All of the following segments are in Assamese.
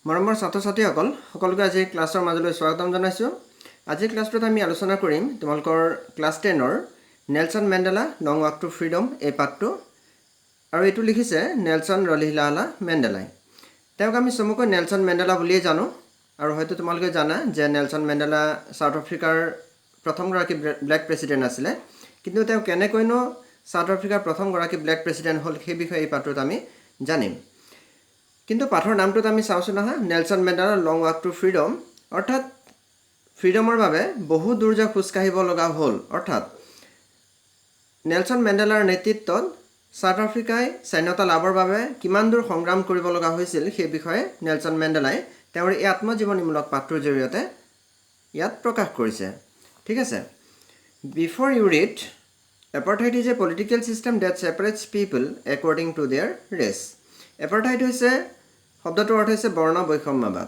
মৰমৰ ছাত্ৰ-ছাত্ৰীসকল সকলোকে আজি ক্লাছৰ মাজলৈ স্বাগতম জনাইছোঁ। আজি ক্লাছটোত আমি আলোচনা কৰিম তোমালোকৰ ক্লাছ 10ৰ Nelson Mandela long walk to freedom এই পাঠটো, আৰু এইটো লিখিছে নেলছন ৰলিহলালা মেণ্ডেলাই। তেওঁক আমি চমুকৈ নেলছন মেণ্ডেলা বুলিয়ে জানো, আৰু হয়তো তোমালোকে জানা যে নেলছন মেণ্ডেলা সাউথ আফ্ৰিকাৰ প্ৰথমগৰাকী ব্লেক প্ৰেছিডেণ্ট আছিলে। কিন্তু তেওঁ কেনেকৈনো সাউথ আফ্ৰিকাৰ প্ৰথমগৰাকী ব্লেক প্ৰেছিডেণ্ট হ'ল সেই বিষয়ে এই পাঠটোত আমি জানিম। কিন্তু পাঠৰ নামটোত আমি চাওঁচোন নহয়, Nelson Mandela long walk to freedom, অৰ্থাৎ ফ্ৰীডমৰ বাবে বহু দূৰ যে খোজ কাঢ়িব লগা হ'ল। অৰ্থাৎ নেলছন মেণ্ডেলাৰ নেতৃত্বত সাউথ আফ্ৰিকাই স্বাধীনতা লাভৰ বাবে কিমান দূৰ সংগ্ৰাম কৰিব লগা হৈছিল সেই বিষয়ে নেলছন মেণ্ডেলাই তেওঁৰ এই আত্মজীৱনীমূলক পাঠটোৰ জৰিয়তে ইয়াত প্ৰকাশ কৰিছে। ঠিক আছে, before you read, apartheid is a political system that separates people according to their race. Apartheid হৈছে, শব্দটোৰ অৰ্থ হৈছে বৰ্ণ বৈষম্যবাদ।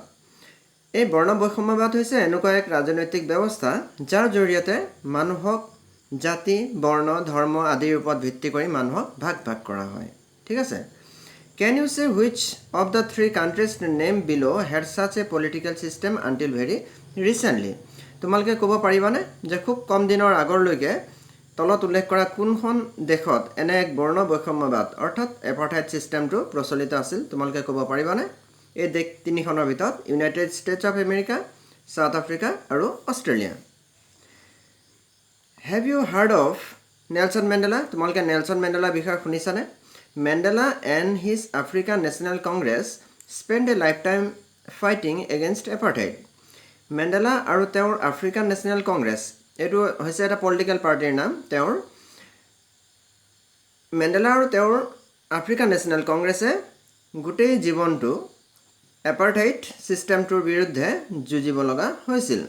এই বৰ্ণ বৈষম্যবাদ হৈছে এনেকুৱা এক ৰাজনৈতিক ব্যৱস্থা যাৰ জৰিয়তে মানুহক জাতি, বৰ্ণ, ধৰ্ম আদিৰ ওপৰত ভিত্তি কৰি মানুহক ভাগ ভাগ কৰা হয়। ঠিক আছে, কেন ইউ চে which of the three countries name bill' head ছাচ A political system until very recently. তোমালোকে ক'ব পাৰিবানে যে খুব কম দিনৰ আগলৈকে তলত উল্লেখ কৰা কোনখন দেশত এনে এক বৰ্ণ বৈষম্যবাদ অৰ্থাৎ এপাৰ্থাইড ছিষ্টেমটো প্ৰচলিত আছিল? তোমালোকে ক'ব পাৰিবানে? এই দেশ তিনিখনৰ ভিতৰত United States of America, South Africa আৰু Australia. Have you heard of Nelson Mandela? তোমালোকে নেলছন মেণ্ডেলাৰ বিষয়ে শুনিছানে? Mandela and his African National Congress spend a life time fighting against apartheid. Mandela আৰু তেওঁৰ আফ্ৰিকান নেশ্যনেল কংগ্ৰেছ, এইটো হৈছে এটা পলিটিকেল পাৰ্টিৰ নাম। তেওঁৰ মেণ্ডেলা আৰু তেওঁৰ আফ্ৰিকান নেশ্যনেল কংগ্ৰেছে গোটেই জীৱনটো এপাৰ্থাইড ছিষ্টেমটোৰ বিৰুদ্ধে যুঁজিব লগা হৈছিল।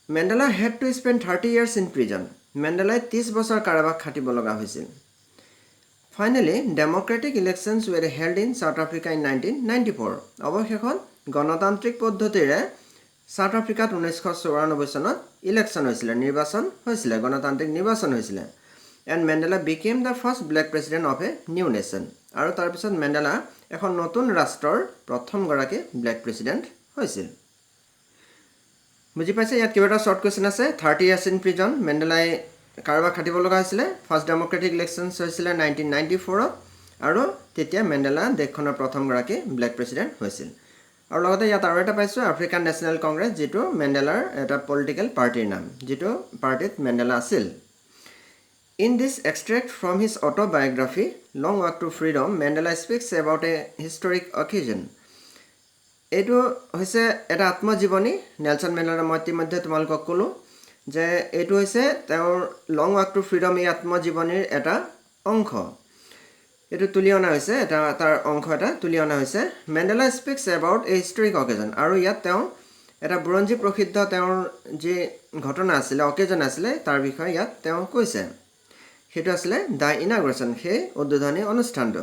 Mandela had to spend 30 years in prison. মেণ্ডেলাই 30 বছৰ কাৰাবাস খাটিব লগা হৈছিল। Finally democratic elections were held in South Africa in 1994। অৱশেষত গণতান্ত্ৰিক পদ্ধতিৰে সাউথ আফ্ৰিকাত 1994 চনত ইলেকশ্যন হৈছিলে, নিৰ্বাচন হৈছিলে, গণতান্ত্ৰিক নিৰ্বাচন হৈছিলে। And Mandela became the first black president of a new nation. আৰু তাৰপিছত মেণ্ডেলা এখন নতুন ৰাষ্ট্ৰৰ প্ৰথমগৰাকী ব্লেক প্ৰেছিডেণ্ট হৈছিল। বুজি পাইছে? ইয়াত কেইবাটাও শ্বৰ্ট কুৱেশ্যন আছে। 30 years ইন প্ৰিজন, মেণ্ডেলাই কাৰোবাক খাটিব লগা হৈছিলে। ফাৰ্ষ্ট ডেম'ক্ৰেটিক ইলেকশ্যনছ হৈছিলে 1994, আৰু তেতিয়া মেণ্ডেলা দেশখনৰ প্ৰথমগৰাকী ব্লেক প্ৰেছিডেণ্ট হৈছিল। আৰু লগতে ইয়াত আৰু এটা পাইছোঁ, আফ্ৰিকান নেশ্যনেল কংগ্ৰেছ, যিটো মেণ্ডেলাৰ এটা পলিটিকেল পাৰ্টিৰ নাম, যিটো পাৰ্টিত মেণ্ডেলা আছিল। In this extract from his autobiography, Long Walk to Freedom, Mandela speaks about a historic occasion. এইটো হৈছে এটা আত্মজীৱনী। নেলছন মেণ্ডেলাৰ মই ইতিমধ্যে তোমালোকক ক'লোঁ যে এইটো হৈছে তেওঁৰ লং ৱাক টু ফ্ৰীডম, এই আত্মজীৱনীৰ এটা অংশ। এইটো তুলি অনা হৈছে, তাৰ অংশ এটা তুলি অনা হৈছে। Mandela speaks about A historic অকেজন, আৰু ইয়াত তেওঁ এটা বুৰঞ্জী প্ৰসিদ্ধ তেওঁৰ যি ঘটনা আছিলে, অকেজন আছিলে, তাৰ বিষয়ে ইয়াত তেওঁ কৈছে। সেইটো আছিলে দ্য ইনাগ্ৰেশ্যন, সেই উদ্বোধনী অনুষ্ঠানটো।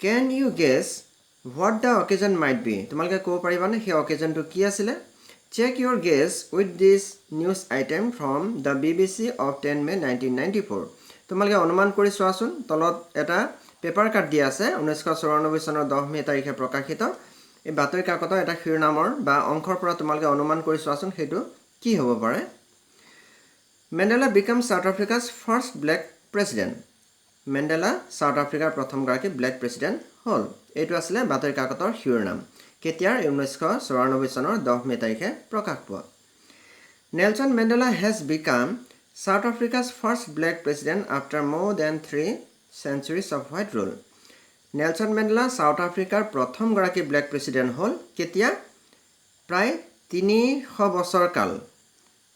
Can you guess what the occasion might be? তোমালোকে ক'ব পাৰিবানে সেই অকেজনটো কি আছিলে? Check your guess with this news item from the BBC of 10 May 1994। তোমালোকে অনুমান কৰি চোৱাচোন, তলত এটা পেপাৰ কাট দিয়া আছে, 1994 চনৰ 10 মে তাৰিখে প্ৰকাশিত এই বাতৰি কাকতৰ এটা শিৰোনামৰ বা অংশৰ পৰা তোমালোকে অনুমান কৰি চোৱাচোন সেইটো কি হ'ব পাৰে। Mandela became South Africa's first black president. Mandela South আফ্ৰিকাৰ প্ৰথমগৰাকী ব্লেক প্ৰেছিডেণ্ট হ'ল। এইটো আছিলে বাতৰি কাকতৰ শিৰোনাম। কেতিয়াৰ? 1994 চনৰ 10 মে তাৰিখে প্ৰকাশ পোৱা। Nelson Mandela has become South Africa's first black president after more than 3 centuries of white rule. Nelson Mandela South আফ্ৰিকাৰ প্ৰথমগৰাকী ব্লেক প্ৰেছিডেণ্ট হ'ল কেতিয়া? প্ৰায় 300 বছৰ কাল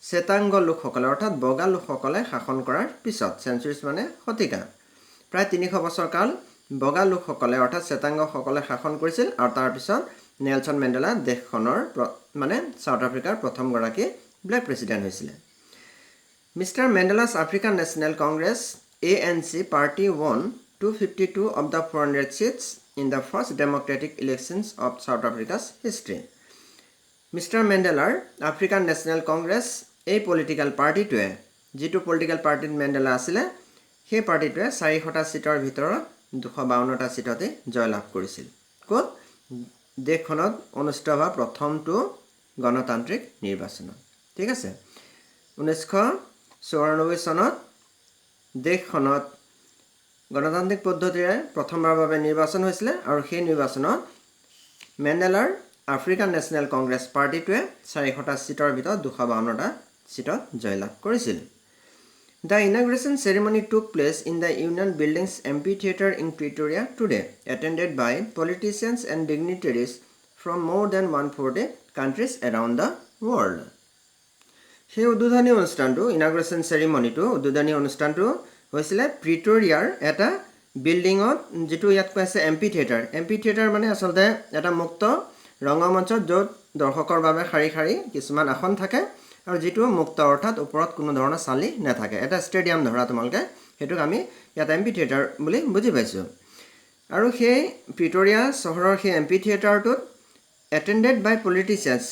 শ্বেতাংগ লোকসকলে অৰ্থাৎ বগা লোকসকলে শাসন কৰাৰ পিছত। চেঞ্চুৰিজ মানে শতিকা। প্ৰায় 300 বছৰ কাল বগা লোকসকলে অৰ্থাৎ শ্বেতাংগসকলে শাসন কৰিছিল, আৰু তাৰপিছত নেলছন মেণ্ডেলা দেশখনৰ মানে সাউথ আফ্ৰিকাৰ প্ৰথমগৰাকী ব্লেক প্ৰেছিডেণ্ট হৈছিলে। Mister Mandela's African National Congress ANC party won 252 of the 400 seats in the first democratic elections of South Africa's history. Mister মেণ্ডেলাৰ আফ্ৰিকান নেশ্যনেল কংগ্ৰেছ, এই পলিটিকেল পাৰ্টিটোৱে, যিটো পলিটিকেল পাৰ্টিত মেণ্ডেলা আছিলে, সেই পাৰ্টিটোৱে 400টা ছিটৰ ভিতৰত 252টা ছিটতে জয়লাভ কৰিছিল। ক'ত? দেশখনত অনুষ্ঠিত হোৱা প্ৰথমটো গণতান্ত্ৰিক নিৰ্বাচন ঠিক আছে 1994 চনত দেশখনত গণতান্ত্ৰিক পদ্ধতিৰে প্ৰথমবাৰৰ বাবে নিৰ্বাচন হৈছিল আৰু সেই নিৰ্বাচনত মেণ্ডেলাৰ আফ্ৰিকান নেশ্যনেল কংগ্ৰেছ পাৰ্টিটোৱে 400টা সিটৰ ভিতৰত 252টা সিটত জয়লাভ কৰিছিল The inauguration ceremony took place in the Union Buildings Amphitheatre in Pretoria today, attended by politicians and dignitaries from more than 140 countries around the world. সেই উদ্বোধনী অনুষ্ঠানটো ইনাগুৰেশ্যন চেৰিমনিটো উদ্বোধনী অনুষ্ঠানটো হৈছিলে প্ৰিটৰিয়াৰ এটা বিল্ডিঙত যেটো ইয়াত কৈ আছে এম্পিথিয়েটাৰ মানে আচলতে এটা মুক্ত ৰংগমঞ্চ য'ত দৰ্শকৰ বাবে খাৰি খাৰি কিছুমান আসন থাকে আৰু যেটো মুক্ত অৰ্থাৎ ওপৰত কোনো ধৰণৰ চালি নাথাকে এটা ষ্টেডিয়াম ধৰা তোমালকে হেতুক আমি ইয়াত এম্পিথিয়েটাৰ বুলি বুজি পাইছো আৰু সেই প্ৰিটৰিয়া চহৰৰ সেই এম্পিথিয়েটাৰটোত attended by politicians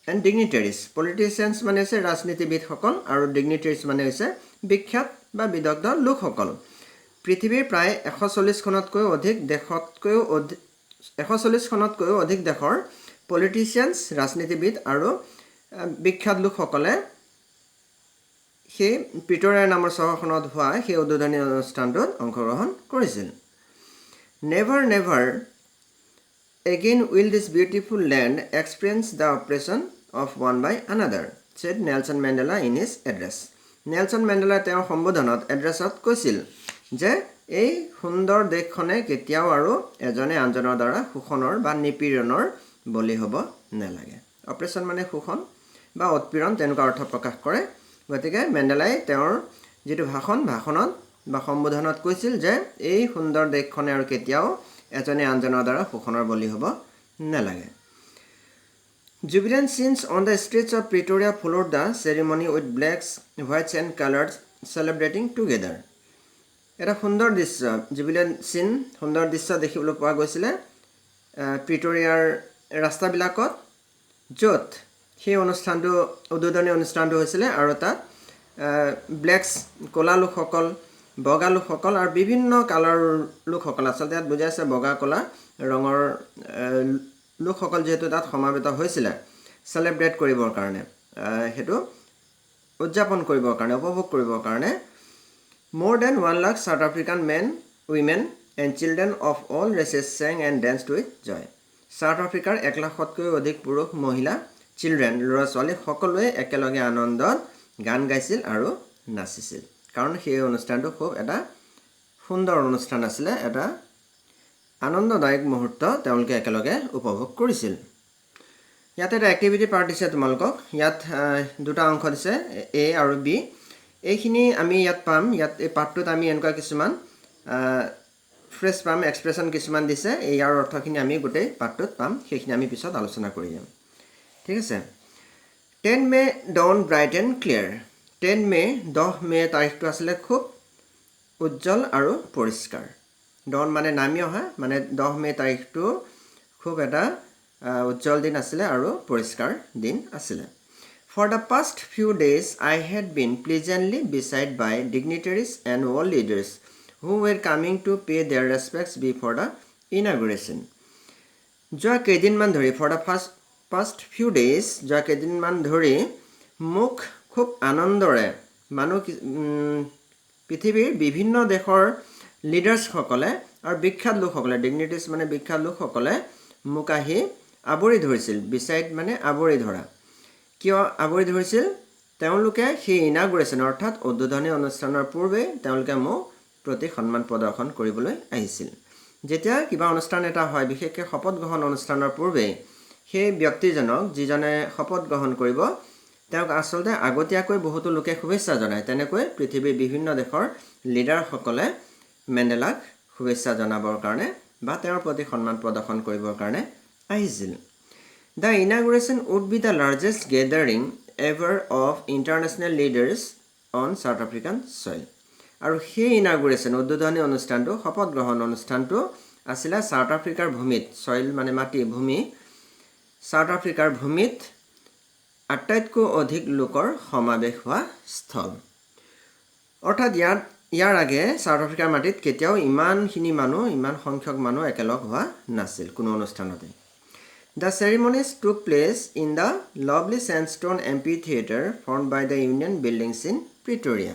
and dignitaries politicians মানে আছে ৰাজনীতিবিদ সকল আৰু dignitaries মানে হৈছে বিখ্যাত বা বিদগ্ধ লোকসকল পৃথিৱীৰ প্ৰায় 140 খনতকৈ অধিক দেশতকৈ 140 খনতকৈ অধিক দেশৰ politicians ৰাজনীতিবিদ আৰু বিখ্যাত লোকসকলে সেই প্ৰিটৰিয়া নামৰ চহৰখনত হোৱা সেই উদ্বোধনী অনুষ্ঠানটোত অংশগ্ৰহণ কৰিছিল never Again will this beautiful land experience the oppression of one by another, said Nelson Mandela in his address. Nelson Mandela তেওঁৰ সম্বোধনত এড্ৰেছত কৈছিল যে এই সুন্দৰ দেশখনে কেতিয়াও আৰু এজনে আনজনৰ দ্বাৰা শোষণৰ বা নিপীড়নৰ বলি হ'ব নালাগে অপাৰেশন মানে শোষণ বা উৎপীড়ন তেনেকুৱা অৰ্থ প্ৰকাশ কৰে গতিকে মেণ্ডেলাই তেওঁৰ যেটো ভাষণত বা সম্বোধনত কৈছিল যে এই সুন্দৰ দেশখনে আৰু কেতিয়াও এজনে আনজনৰ দ্বাৰা শোষণৰ বলি হ'ব নালাগে Jubilant scenes on the streets of Pretoria followed the ceremony with blacks, whites and colors celebrating together. এটা সুন্দৰ দৃশ্য jubilant scene সুন্দৰ দৃশ্য দেখিবলৈ পোৱা গৈছিল প্ৰিটৰিয়াৰ ৰাস্তাবিলাকত য'ত সেই অনুষ্ঠানটো উদ্বোধনী অনুষ্ঠানটো হৈছিল আৰু তাত ব্লেকস কলা লোকসকল বগা লোকসকল আৰু বিভিন্ন কালাৰ লোকসকল আচলতে ইয়াত বুজাই আছে বগা কলা ৰঙৰ লোকসকল যেহেতু তাত সমাবেত হৈছিল সেলিব্ৰেট কৰিবৰ কাৰণে হেতু উদযাপন কৰিবৰ কাৰণে উপভোগ কৰিবৰ কাৰণে more than 1 lakh South African men women and children of all races sang and danced with joy South Africar 1 লাখতকৈ অধিক পুৰুষ মহিলা children ল'ৰা ছোৱালী সকলোৱে একেলগে আনন্দত গান গাইছিল আৰু নাচিছিল কাৰণ সেই অনুষ্ঠানটো খুব এটা সুন্দৰ অনুষ্ঠান আছিল এটা আনন্দদায়ক মুহূৰ্ত তেওঁলোকে একেলগে উপভোগ কৰিছিল ইয়াত এটা এক্টিভিটি পাৰ্ট দিছে তোমালোকক ইয়াত দুটা অংশ দিছে A আৰু B এইখিনি আমি ইয়াত পাম ইয়াত এই পাৰ্টটোত আমি এনেকুৱা কিছুমান ফ্ৰেছ পাম এক্সপ্ৰেছন কিছুমান দিছে ইয়াৰ অৰ্থখিনি আমি গোটেই পাৰ্টটোত পাম সেইখিনি আমি পিছত আলোচনা কৰি যাম ঠিক আছে 10 May dawn bright and clear 10 May 10 মে তাৰিখটো আছিল খুব উজ্জ্বল আৰু পৰিষ্কাৰ dawn মানে নামি অহা মানে 10 মে তাৰিখটো খুব এটা উজ্জ্বল দিন আছিল আৰু পৰিষ্কাৰ দিন আছিল For the past few days I had been pleasantly beset by dignitaries and world leaders who were coming to pay their respects before the inauguration যোৱা কেইদিনমান ধৰি for the past few days যোৱা কেইদিনমান ধৰি মুখ খুব আনন্দৰে মানুহ পৃথিৱীৰ বিভিন্ন দেশৰ লিডাৰ্ছ সকলে আৰু বিখ্যাত লোকসকলে ডিগনিটিজ মানে বিখ্যাত লোকসকলে মুখ আহি আবৰি ধৰিছিল বিসাইড মানে আবৰি ধৰা কিয় আবৰি ধৰিছিল তেওঁলোকে সেই ইনাগুৰেশ্যন অৰ্থাৎ উদ্বোধনী অনুষ্ঠানৰ পূৰ্বে তেওঁলোকে মোক প্ৰতি সন্মান প্ৰদৰ্শন কৰিবলৈ আহিছিল যেতিয়া কিবা অনুষ্ঠান এটা হয় বিশেষকৈ শপত গ্ৰহণ অনুষ্ঠানৰ পূৰ্বে সেই ব্যক্তিজনক যিজনে শপত গ্ৰহণ কৰিব তেওঁক আচলতে আগতীয়াকৈ বহুতো লোকে শুভেচ্ছা জনায় তেনেকৈ পৃথিৱীৰ বিভিন্ন দেশৰ লিডাৰসকলে মেণ্ডেলাক শুভেচ্ছা জনাবৰ কাৰণে বা তেওঁৰ প্ৰতি সন্মান প্ৰদৰ্শন কৰিবৰ কাৰণে আহিছিল The inauguration would be the largest gathering ever of international leaders on South African soil. আৰু সেই ইনাগুৰেশ্যন উদ্বোধনী অনুষ্ঠানটো শপত গ্ৰহণ অনুষ্ঠানটো আছিল সাউথ আফ্ৰিকাৰ ভূমিত সইল মানে মাটি ভূমি সাউথ আফ্ৰিকাৰ ভূমিত আটাইতকৈ অধিক লোকৰ সমাবেশ হোৱা স্থল অৰ্থাৎ ইয়াৰ আগে সাউথ আফ্ৰিকাৰ মাটিত কেতিয়াও ইমানখিনি মানুহ ইমান সংখ্যক মানুহ একেলগ হোৱা নাছিল কোনো অনুষ্ঠানতে The ceremonies took place in the lovely sandstone amphitheater formed by the Union Buildings in Pretoria.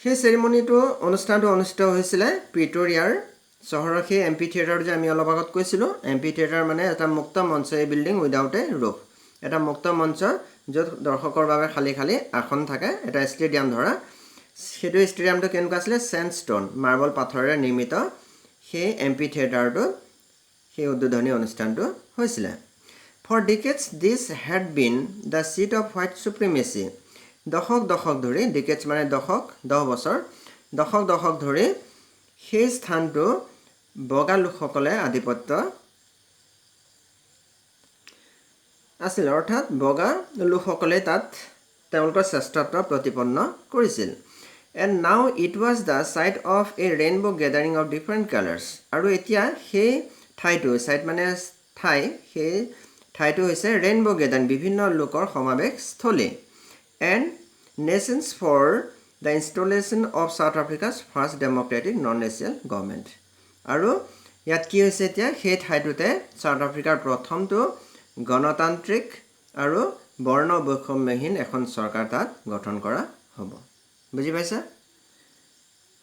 সেই চেৰিমনিটো অনুষ্ঠানটো অনুষ্ঠিত হৈছিলে প্ৰিটৰিয়াৰ চহৰৰ সেই এম্পিথিয়েটাৰ যে আমি অলপ আগত কৈছিলোঁ এম্পিথিয়েটাৰ মানে এটা মুক্ত মঞ্চ এই বিল্ডিং উইদাউট এ ৰুফ এটা মুক্ত মঞ্চ য'ত দৰ্শকৰ বাবে খালী খালী আসন থাকে এটা ষ্টেডিয়াম ধৰা সেইটো ষ্টেডিয়ামটো কেনেকুৱা আছিলে চেণ্ডষ্টোন মাৰ্বল পাথৰেৰে নিৰ্মিত সেই এম্পিথিয়েটাৰটো সেই উদ্বোধনী অনুষ্ঠানটো হৈছিলে for decades this had been the seat of white supremacy দশক ধৰি ডিকেডছ মানে দশক 10 বছৰ দশক ধৰি সেই স্থানটো বগা লোকসকলে আধিপত্য আছিল অৰ্থাৎ বগা লোকসকলে তাত তেওঁলোকৰ শ্ৰেষ্ঠত্ব প্ৰতিপন্ন কৰিছিল and now it was the site of a rainbow gathering of different colors আৰু এতিয়া সেই ঠাইটো সাইট মানে ঠাই সেই ঠাইটো হৈছে ৰেইনবো গেদাৰিং বিভিন্ন লোকৰ সমাবেশ স্থলী and nations for the installation of South Africa's first democratic non-racial government আৰু ইয়াত কি হৈছে এতিয়া সেই ঠাইটোতে সাউথ আফ্ৰিকাৰ প্ৰথমটো গণতান্ত্ৰিক আৰু বৰ্ণ বৈষম্যহীন এখন চৰকাৰ তাত গঠন কৰা হ'ব বুজি পাইছা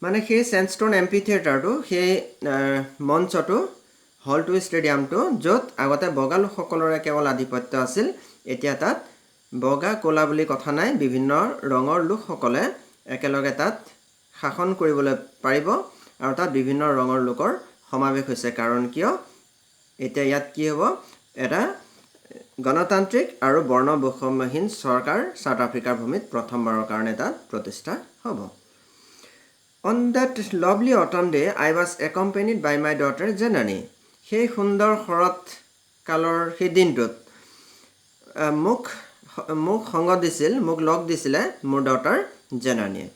মানে সেই চেণ্ডষ্টোন এম্পিথিয়েটাৰটো সেই মঞ্চটো হলটো ষ্টেডিয়ামটো য'ত আগতে বগা লোকসকলৰে কেৱল আধিপত্য আছিল এতিয়া তাত বগা কোলা বুলি কথা নাই বিভিন্ন ৰঙৰ লোকসকলে একেলগে তাত শাসন কৰিবলৈ পাৰিব আৰু তাত বিভিন্ন ৰঙৰ লোকৰ সমাবেশ হৈছে কাৰণ কিয় এতিয়া ইয়াত কি হ'ব এটা গণতান্ত্ৰিক আৰু বৰ্ণ বৈষম্যহীন চৰকাৰ সাউথ আফ্ৰিকাৰ ভূমিত প্ৰথমবাৰৰ কাৰণে তাত প্ৰতিষ্ঠা হ'ব On that lovely autumn day I was accompanied by my daughter Janani সেই সুন্দৰ শৰৎ কালৰ সেই দিনটোত মোক সংগ দিছিল মোক লগ দিছিলে মোৰ ডটাৰ জেনানীয়ে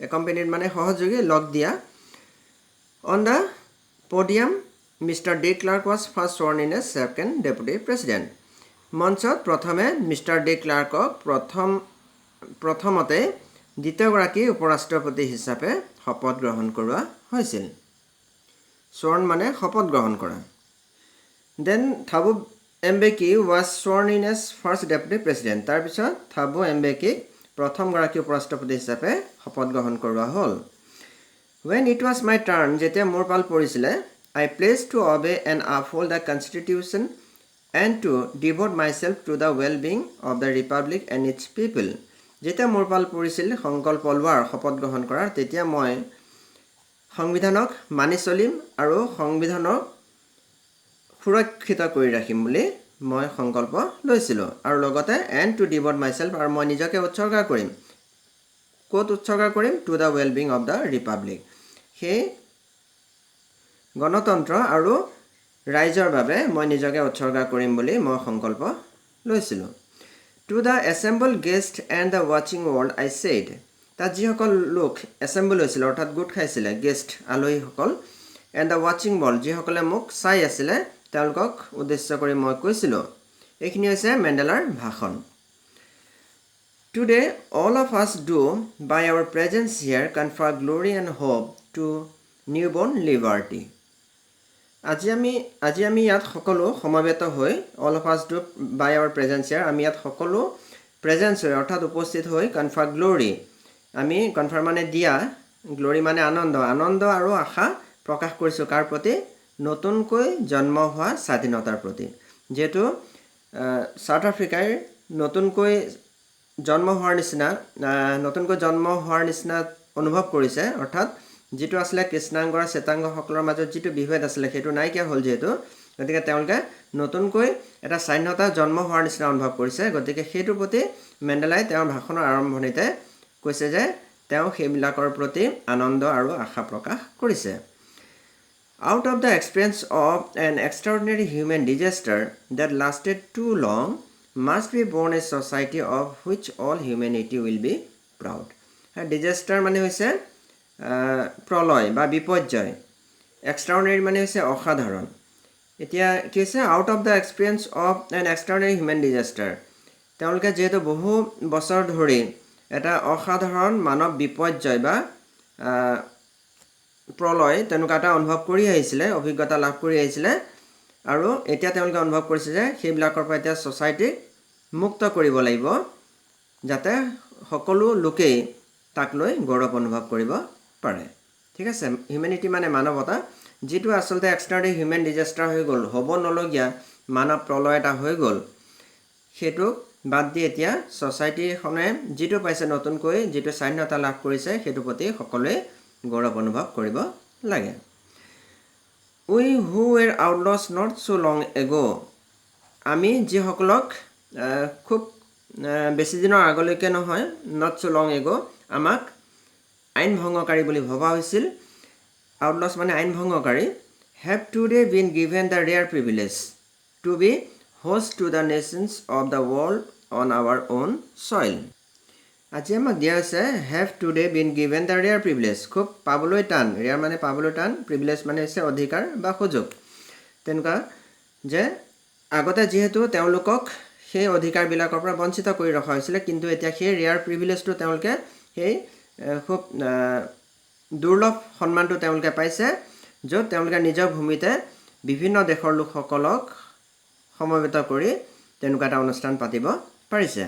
একম্পেনিড মানে সহযোগী লগ দিয়া On the podium Mr. D. Clark was first sworn in as second deputy president মঞ্চত প্ৰথমে মিষ্টাৰ ডি ক্লাৰ্কক প্ৰথমতে দ্বিতীয়গৰাকী উপৰাষ্ট্ৰপতি হিচাপে শপত গ্ৰহণ কৰোৱা হৈছিল sworn মানে শপত গ্ৰহণ কৰা Then Thabo Mbeki was sworn in as first deputy president. তাৰ পিছত Thabo Mbeki প্ৰথম গৰাকী উপৰাষ্ট্ৰপতি হিচাপে শপত গ্ৰহণ কৰোৱা হ'ল When it was my turn যেতিয়া মোৰ পাল পৰিছিলে I pledged to obey and uphold the constitution and to devote myself to the well-being of the republic and its people যেতিয়া মোৰ পাল পৰিছিল সংকল্প লোৱাৰ শপত গ্ৰহণ কৰাৰ তেতিয়া মই সংবিধানক মানি চলিম আৰু সংবিধানক সুৰক্ষিত কৰি ৰাখিম বুলি মই সংকল্প লৈছিলোঁ আৰু লগতে and to devote myself আৰু মই নিজকে উৎসৰ্গা কৰিম ক'ত উৎসৰ্গা কৰিম to the well-being of the republic সেই গণতন্ত্ৰ আৰু ৰাইজৰ বাবে মই নিজকে উৎসৰ্গা কৰিম বুলি মই সংকল্প লৈছিলোঁ To the assembled guests and the watching world I said তাত যিসকল লোক assemble হৈছিল অৰ্থাৎ গোট খাইছিলে guest আলহীসকল and the watching world যিসকলে মোক চাই আছিলে তেওঁলোকক উদ্দেশ্য কৰি মই কৈছিলোঁ এইখিনি হৈছে মেণ্ডেলাৰ ভাষণ Today all of us do by our presence here confer glory and hope to newborn liberty আজি আমি ইয়াত সকলো সমবেত হৈ all of us do by our presence here আমি ইয়াত সকলো প্ৰেজেন্স হৈ অৰ্থাৎ উপস্থিত হৈ confer glory আমি কনফাৰ মানে দিয়া গ্লোৰি মানে আনন্দ আৰু আশা প্ৰকাশ কৰিছো কাৰ প্ৰতি নতুনকৈ জন্ম হোৱা স্বাধীনতাৰ প্ৰতি যেটো সাউথ আফ্ৰিকাৰ নতুনকৈ জন্ম হোৱাৰ নিচিনা অনুভৱ কৰিছে অৰ্থাৎ যেটো আসলে কৃষ্ণাংগ আৰু শ্বেতাংগ সকলৰ মাজত যেটো বিভেদ আছিল হেতু নাইকিয়া হ'ল যেটো গতিকে তেওঁলোকে নতুনকৈ এটা স্বাধীনতা জন্ম হোৱাৰ নিচিনা অনুভৱ কৰিছে গতিকে হেতু প্ৰতি মেণ্ডেলাই তেওঁৰ ভাষণৰ আৰম্ভণিতে কৈছে যে তেওঁ হেবিলাকৰ প্ৰতি আনন্দ আৰু আশা প্ৰকাশ কৰিছে Out of the experience of an extraordinary human disaster that lasted too long must be born a society of which all humanity will be proud. A disaster মানে হৈছে প্ৰলয় বা বিপৰ্যয় extraordinary মানে হৈছে অসাধাৰণ এতিয়া কি হৈছে out of the experience of an extraordinary human disaster তেওঁলোকে যেহেতু বহু বছৰ ধৰি এটা অসাধাৰণ মানৱ বিপৰ্যয় বা প্ৰলয় তেনেকুৱা এটা অনুভৱ কৰি আহিছিলে অভিজ্ঞতা লাভ কৰি আহিছিলে আৰু এতিয়া তেওঁলোকে অনুভৱ কৰিছে যে সেইবিলাকৰ পৰা এতিয়া ছ'চাইটিক মুক্ত কৰিব লাগিব যাতে সকলো লোকেই তাক লৈ গৌৰৱ অনুভৱ কৰিব পাৰে ঠিক আছে হিউমেনিটি মানে মানৱতা যেটো আসলতে এক্সট্ৰাৰ্ডিনাৰী হিউমেন ডিজাস্টাৰ হৈ গ'ল হ'ব নলগীয়া মানৱ প্ৰলয় এটা হৈ গ'ল সেইটো বাদ দি এতিয়া ছ'চাইটিখনে যেটো পাইছে নতুনকৈ যেটো স্বাধীনতা লাভ কৰিছে সেইটো প্ৰতি সকলোৱে গৌৰৱ অনুভৱ কৰিব লাগে We who were outlaws not so long ago আমি যিসকলক খুব বেছি দিনৰ আগলৈকে নহয় not so long ago আমাক আইন ভংগকাৰী বুলি ভবা হৈছিল outlaws মানে আইন ভংগকাৰী have today been given the rare privilege to be host to the nations of the world on our own soil আজি আমাক দিয়া আছে have today been given the rare privilege খুব পাবলৈ টান rare মানে পাবলৈ টান privilege মানে হৈছে অধিকাৰ বা সুযোগ তেনেকুৱা যে আগতে যেহেতু তেওঁলোকক সেই অধিকাৰবিলাকৰ পৰা বঞ্চিত কৰি ৰখা হৈছিল কিন্তু এতিয়া সেই rare privilegeটো তেওঁলোকে সেই খুব দুৰ্লভ সন্মানটো তেওঁলোকে পাইছে য'ত তেওঁলোকে নিজৰ ভূমিতে বিভিন্ন দেশৰ লোকসকলক সমবেত কৰি তেনেকুৱা এটা অনুষ্ঠান পাতিব পাৰিছে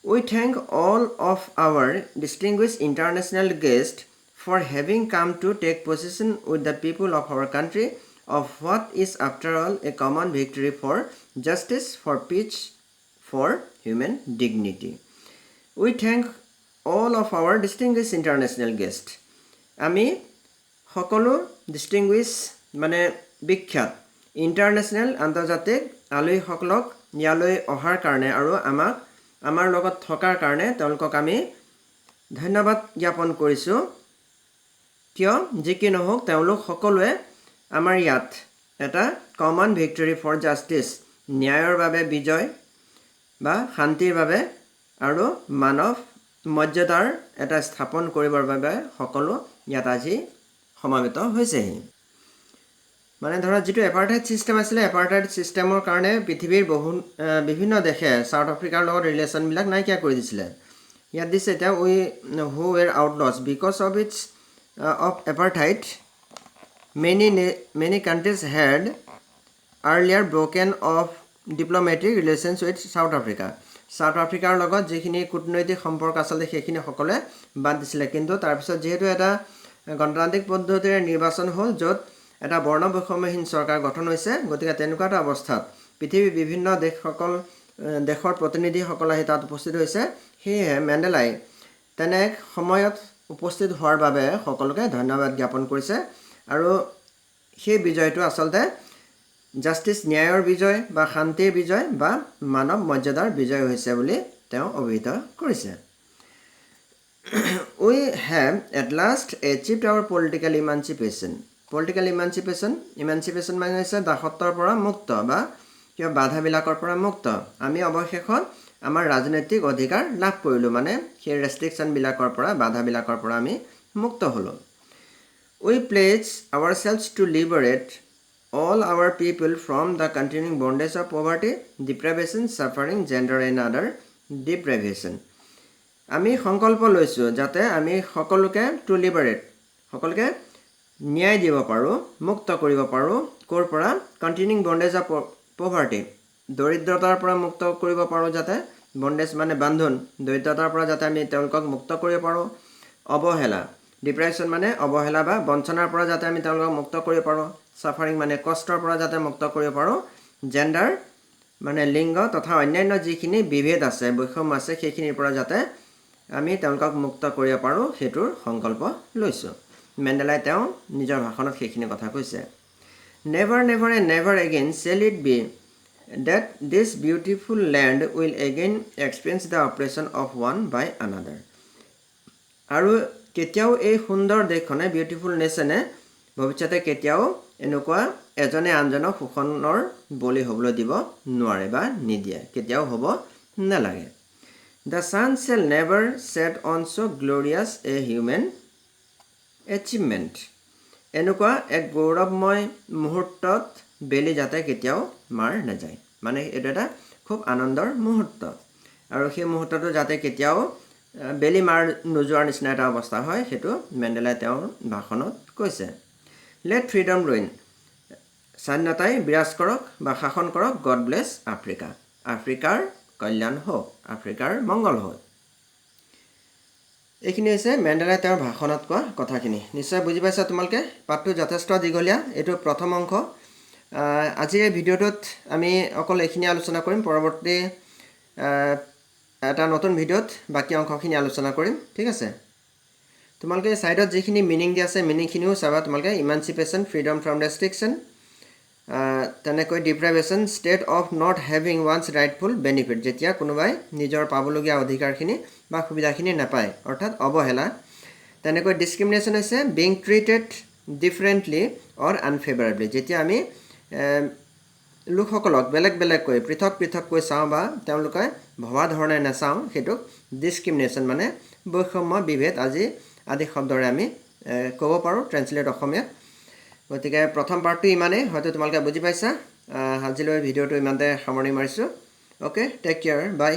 We thank all of our distinguished international guests for having come to take possession with the people of our country of what is after all a common victory for justice, for peace, for human dignity. We thank all of our distinguished international guests. আমি সকলো distinguished মানে বিখ্যাত international আন্তৰ্জাতিক আলহীসকলক ইয়ালৈ অহাৰ কাৰণে আৰু আমাৰ লগত থকাৰ কাৰণে তেওঁলোকক আমি ধন্যবাদ জ্ঞাপন কৰিছোঁ কিয় যে কি নহওক তেওঁলোক সকলোৱে আমাৰ ইয়াত এটা কমন ভিক্টৰী ফৰ জাষ্টিছ ন্যায়ৰ বাবে বিজয় বা শান্তিৰ বাবে আৰু মানৱ মৰ্যাদাৰ এটা স্থাপন কৰিবৰ বাবে সকলো ইয়াত আজি সমাবেত হৈছেহি মানে ধৰা যেটো এপাৰ্টাইড সিস্টেম আছিল এপাৰ্টাইড সিস্টেমৰ কাৰণে পৃথিৱীৰ বিভিন্ন দেশে সাউথ আফ্ৰিকাৰ লগত ৰিলেচন বিলাক নাইকিয়া কৰি দিছিলে ইয়াত দিছে এটা we who were outlaws because of its of apartheid many countries had earlier broken off diplomatic relations with South Africa South Africar লগত যিখিনি কূটনৈতিক সম্পৰ্ক আছিল সেইখিনি সকলে বাদ দিছিলে কিন্তু তাৰ পিছত যেহেতু এটা গণতান্ত্ৰিক পদ্ধতিৰে নিৰ্বাচন হ'ল য'ত এটা বৰ্ণ বৈষম্যহীন চৰকাৰ গঠন হৈছে গতিকে তেনেকুৱা এটা অৱস্থাত পৃথিৱীৰ বিভিন্ন দেশৰ প্ৰতিনিধিসকল আহি তাত উপস্থিত হৈছে সেয়ে মেণ্ডেলাই তেনে সময়ত উপস্থিত হোৱাৰ বাবে সকলোকে ধন্যবাদ জ্ঞাপন কৰিছে আৰু সেই বিজয়টো আসলতে জাষ্টিস ন্যায়ৰ বিজয় বা শান্তিৰ বিজয় বা মানৱ মৰ্যাদাৰ বিজয় হৈছে বুলি তেওঁ অভিহিত কৰিছে We have at last achieved our political emancipation emancipation মানে হৈছে দাসত্বৰ পৰা মুক্ত বা কিবা বাধাবিলাকৰ পৰা মুক্ত আমি অৱশেষত আমাৰ ৰাজনৈতিক অধিকাৰ লাভ কৰিলো মানে সেই ৰেষ্ট্ৰিকশন বিলাকৰ পৰা বাধাবিলাকৰ পৰা আমি মুক্ত হলো We pledge ourselves to liberate all our people from the continuing bondage of poverty, deprivation, suffering, gender and other deprivation. আমি সংকল্প লৈছো যাতে আমি সকলোকে to liberate সকলোকে ন্যায় দিব পাৰো মুক্ত কৰিব পাৰো কৰ পৰা continuing bondage of poverty দৰিদ্ৰতাৰ পৰা মুক্ত কৰিব পাৰো যাতে bondage মানে বান্ধন দৰিদ্ৰতাৰ পৰা যাতে আমি তেওঁলোকক মুক্ত কৰিব পাৰো অবহেলা ডিপ্ৰেছন মানে অবহেলা বা বঞ্চনাৰ পৰা যাতে আমি তেওঁলোকক মুক্ত কৰিব পাৰো সাফাৰিং মানে কষ্টৰ পৰা যাতে মুক্ত কৰিব পাৰো জেন্ডাৰ মানে লিংগ তথা অন্যান্য যিখিনি বিভেদ আছে বৈষম্য আছে সেইখিনিৰ পৰা যাতে আমি তেওঁলোকক মুক্ত কৰিব পাৰো হেতুৰ সংকল্প লৈছো মেণ্ডেলাই তেওঁ নিজৰ ভাষণত সেইখিনি কথা কৈছে Never and never again shall it be that this beautiful land will again experience the oppression of one by another আৰু কেতিয়াও এই সুন্দৰ দেশখনে বিউটিফুল নেশনে ভৱিষ্যতে কেতিয়াও এনেকুৱা এজনে আনজনক শোষণৰ বলি হ'বলৈ দিব নোৱাৰে বা নিদিয়ে কেতিয়াও হ'ব নালাগে The sun shall never set on so glorious a human achievement এনেকুৱা এক গৌৰৱময় মুহূৰ্তত বেলি যাতে কেতিয়াও মাৰ নাযায় মানে এটা এটা খুব আনন্দৰ মুহূৰ্ত আৰু সেই মুহূৰ্তটো যাতে কেতিয়াও বেলি মাৰ নোযোৱাৰ নিচিনা এটা অৱস্থা হয় হেতু মেণ্ডেলাই তেওঁৰ ভাষণত কৈছে Let freedom reign স্বাধীনতাই বিৰাজ কৰক বা শাসন কৰক গড ব্লেছ আফ্ৰিকা আফ্ৰিকাৰ কল্যাণ হওক আফ্ৰিকাৰ মংগল হওক এইখিনি হৈছে মেণ্ডেলাই তেওঁৰ ভাষণত কোৱা কথাখিনি নিশ্চয় বুজি পাইছা তোমালোকে পাঠটো যথেষ্ট দীঘলীয়া এইটো প্ৰথম অংশ আজিৰ এই ভিডিঅ'টোত আমি অকল এইখিনি আলোচনা কৰিম পৰৱৰ্তী এটা নতুন ভিডিঅ'ত বাকী অংশখিনি আলোচনা কৰিম ঠিক আছে তোমালোকে সাইডত যিখিনি মিনিং দিয়া আছে মিনিংখিনিও চাবা তোমালোকে ইমানচিপেশ্যন ফ্ৰীডম ফ্ৰম ৰেষ্ট্ৰিকশ্যন তেনেকৈ deprivation state of not having one's rightful benefit যেতিয়া কোনোবাই নিজৰ পাবলগীয়া অধিকাৰখিনি বা সুবিধাখিনি নাপায় অৰ্থাৎ অৱহেলা তেনেকৈ ডিছক্ৰিমিনেশ্যন হৈছে বিং ট্ৰিটেড ডিফাৰেণ্টলি অৰ আনফেভাৰেবলি যেতিয়া আমি লোকসকলক বেলেগ বেলেগকৈ পৃথক পৃথককৈ চাওঁ বা তেওঁলোকে ভবা ধৰণে নাচাওঁ সেইটোক ডিছক্ৰিমিনেশ্যন মানে বৈষম্য বিভেদ আদি শব্দৰে আমি ক'ব পাৰোঁ ট্ৰেন্সলেট অসমীয়াত গতিকে প্ৰথম পাৰ্টটো ইমানেই হয়তো তোমালোকে বুজি পাইছা আজিলৈ ভিডিঅ'টো ইমানতে সামৰণি মাৰিছোঁ অ'কে টেক কেয়াৰ বাই